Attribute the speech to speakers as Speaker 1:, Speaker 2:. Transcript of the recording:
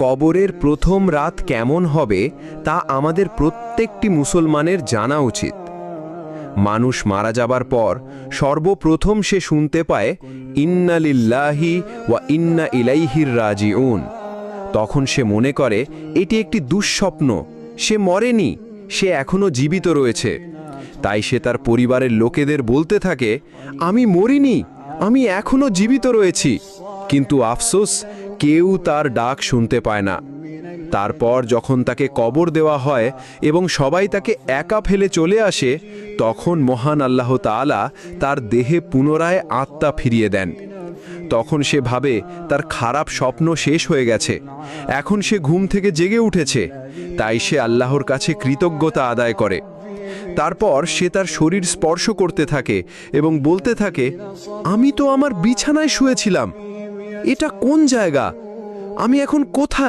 Speaker 1: কবরের প্রথম রাত কেমন হবে তা আমাদের প্রত্যেকটি মুসলমানের জানা উচিত। মানুষ মারা যাবার পর সর্বপ্রথম সে শুনতে পায় ইন্না লিল্লাহি ওয়া ইন্না ইলাইহির রাজিউন। তখন সে মনে করে এটি একটি দুঃস্বপ্ন, সে মরেনি, সে এখনো জীবিত রয়েছে। তাই সে তার পরিবারের লোকেদের বলতে থাকে, আমি মরিনি, আমি এখনো জীবিত রয়েছি। কিন্তু আফসোস, কেউ তার ডাক শুনতে পায় না। তারপর যখন তাকে কবর দেওয়া হয় এবং সবাই তাকে একা ফেলে চলে আসে, তখন মহান আল্লাহ তাআলা তার দেহে পুনরায় আত্মা ফিরিয়ে দেন। তখন সে ভাবে তার খারাপ স্বপ্ন শেষ হয়ে গেছে, এখন সে ঘুম থেকে জেগে উঠেছে। তাই সে আল্লাহর কাছে কৃতজ্ঞতা আদায় করে। তারপর সে তার শরীর স্পর্শ করতে থাকে এবং বলতে থাকে, আমি তো আমার বিছানায় শুয়েছিলাম, এটা কোন জায়গা, আমি এখন কোথায়?